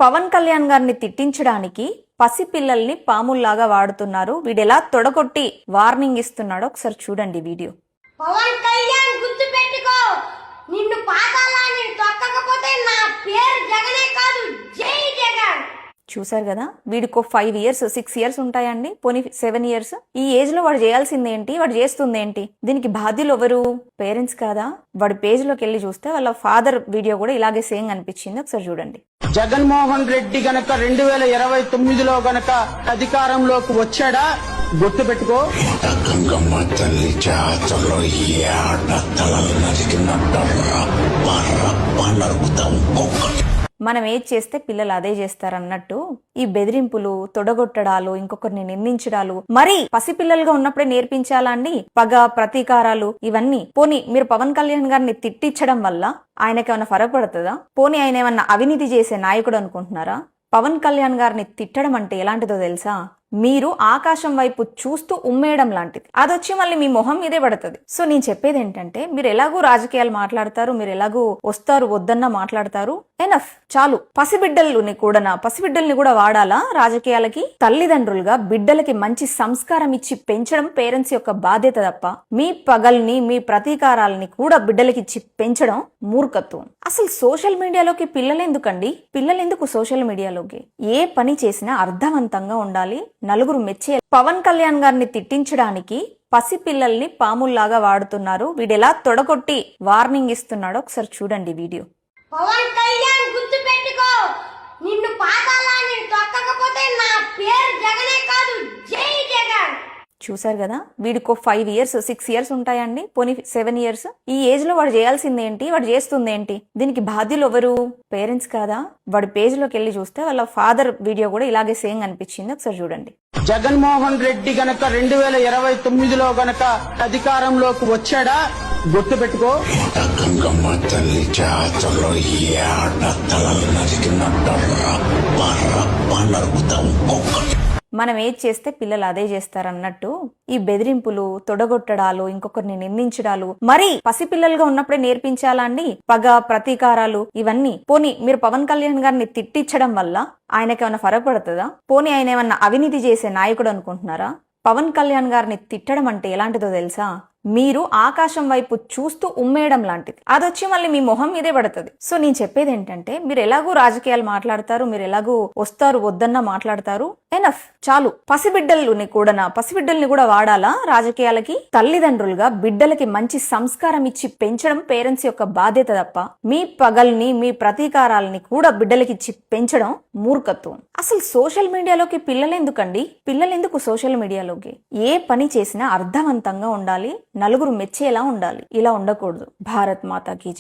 పవన్ కళ్యాణ్ గారిని తిట్టించడానికి పసిపిల్లల్ని పాముల్లాగా వాడుతున్నారు. వీడెలా తొడగొట్టి వార్నింగ్ ఇస్తున్నాడో ఒకసారి చూడండి వీడియో. పవన్ కళ్యాణ్ గుర్తు పెట్టుకో, నిన్ను పాతాళాన్ని తొక్కకపోతే నా పేరు జగనే కాదు, జై జగన్. చూసారు కదా, వీడికో 5 years 6 years ఉంటాయండి, పోనీ 7 years. ఈ ఏజ్ లో వాడు చేయాల్సిందేంటి, వాడు చేస్తుందేంటి? దీనికి బాధ్యులు ఎవరు? పేరెంట్స్ కాదా? వాడి పేజ్ లోకి వెళ్ళి చూస్తే వాళ్ళ ఫాదర్ వీడియో కూడా ఇలాగే సేమ్ అనిపించింది. ఒకసారి చూడండి. జగన్మోహన్ రెడ్డి గనక 2029లో గనక అధికారంలోకి వచ్చాడా గుర్తు పెట్టుకో, గంగమ్మ తల్లి జాతరలో తలలు నరికినట్టు నరుకుతాం. మనం ఏది చేస్తే పిల్లలు అదే చేస్తారన్నట్టు ఈ బెదిరింపులు, తొడగొట్టడాలు, ఇంకొకరిని నిందించడాలు మరి పసిపిల్లలుగా ఉన్నప్పుడే నేర్పించాలా అండి? పగ, ప్రతీకారాలు ఇవన్నీ. పోనీ మీరు పవన్ కళ్యాణ్ గారిని తిట్టించడం వల్ల ఆయనకేమన్నా ఫరక్ పడుతుందా? పోనీ ఆయన ఏమన్నా అవినీతి చేసే నాయకుడు అనుకుంటున్నారా? పవన్ కళ్యాణ్ గారిని తిట్టడం అంటే ఎలాంటిదో తెలుసా? మీరు ఆకాశం వైపు చూస్తూ ఉమ్మేయడం లాంటిది. అదొచ్చి మళ్ళీ మీ మొహం మీదే పడుతుంది. సో నేను చెప్పేది ఏంటంటే, మీరు ఎలాగూ రాజకీయాలు మాట్లాడతారు, మీరు ఎలాగూ వస్తారు వద్దన్నా మాట్లాడతారు. ఎనఫ్, చాలు. పసిబిడ్డల్ని కూడా వాడాలా రాజకీయాలకి? తల్లిదండ్రులుగా బిడ్డలకి మంచి సంస్కారం ఇచ్చి పెంచడం పేరెంట్స్ యొక్క బాధ్యత తప్ప మీ పగల్ని, మీ ప్రతీకారాలని కూడా బిడ్డలకి ఇచ్చి పెంచడం మూర్ఖత్వం. అసలు సోషల్ మీడియాలోకి పిల్లలెందుకండి? పిల్లలెందుకు సోషల్ మీడియాలోకి? ఏ పని చేసినా అర్థవంతంగా ఉండాలి, నలుగురు మెచ్చే. పవన్ కళ్యాణ్ గారిని తిట్టించడానికి పసిపిల్లల్ని పాముల్లాగా వాడుతున్నారు. వీడెలా తొడగొట్టి వార్నింగ్ ఇస్తున్నాడో ఒకసారి చూడండి వీడియో. పవన్ కళ్యాణ్ గుర్తు పెట్టుకో, నిన్ను పాతాళాన్ని తొక్కకపోతే నా పేరు జగనే కాదు, జై జగన్. చూసారు కదా, వీడికో 5 years 6 years ఉంటాయండి, పోనీ 7 years. ఈ ఏజ్ లో వాడు చేయాల్సిందేంటి, వాడు చేస్తుందేంటి? దీనికి బాధ్యులు ఎవరు? పేరెంట్స్ కాదా? వాడి పేజ్ లోకి వెళ్ళి చూస్తే వాళ్ళ ఫాదర్ వీడియో కూడా ఇలాగే సేమ్ అనిపించింది. ఒకసారి చూడండి. జగన్మోహన్ రెడ్డి గనక 2029లో గనక అధికారంలోకి వచ్చాడా గుర్తు పెట్టుకో, గంగమ్మ తల్లి జాతరలో తలలు నరికినట్టు నరుకుతాం. మనం ఏది చేస్తే పిల్లలు అదే చేస్తారన్నట్టు ఈ బెదిరింపులు, తొడగొట్టడాలు, ఇంకొకరిని నిందించడాలు మరి పసిపిల్లలుగా ఉన్నప్పుడే నేర్పించాలా అండి? పగ, ప్రతీకారాలు ఇవన్నీ. పోనీ మీరు పవన్ కళ్యాణ్ గారిని తిట్టించడం వల్ల ఆయనకేమన్నా ఫరక్ పడుతుందా? పోనీ ఆయన ఏమన్నా అవినీతి చేసే నాయకుడు అనుకుంటున్నారా? పవన్ కళ్యాణ్ గారిని తిట్టడం అంటే ఎలాంటిదో తెలుసా? మీరు ఆకాశం వైపు చూస్తూ ఉమ్మేయడం లాంటిది. అదొచ్చి మళ్ళీ మీ మొహం మీదే పడుతుంది. సో నేను చెప్పేది ఏంటంటే, మీరు ఎలాగూ రాజకీయాలు మాట్లాడతారు, మీరు ఎలాగూ వస్తారు వద్దన్నా మాట్లాడతారు. ఎనఫ్, చాలు. పసిబిడ్డల్ని కూడా వాడాలా రాజకీయాలకి? తల్లిదండ్రులుగా బిడ్డలకి మంచి సంస్కారం ఇచ్చి పెంచడం పేరెంట్స్ యొక్క బాధ్యత తప్ప మీ పగల్ని, మీ ప్రతీకారాలని కూడా బిడ్డలకి ఇచ్చి పెంచడం మూర్ఖత్వం. అసలు సోషల్ మీడియాలోకి పిల్లలెందుకండి? పిల్లలెందుకు సోషల్ మీడియాలోకి? ఏ పని చేసినా అర్థవంతంగా ఉండాలి, నలుగురు మెచ్చేలా ఉండాలి. ఇలా ఉండకూడదు. భారత్ మాతా కీ జై.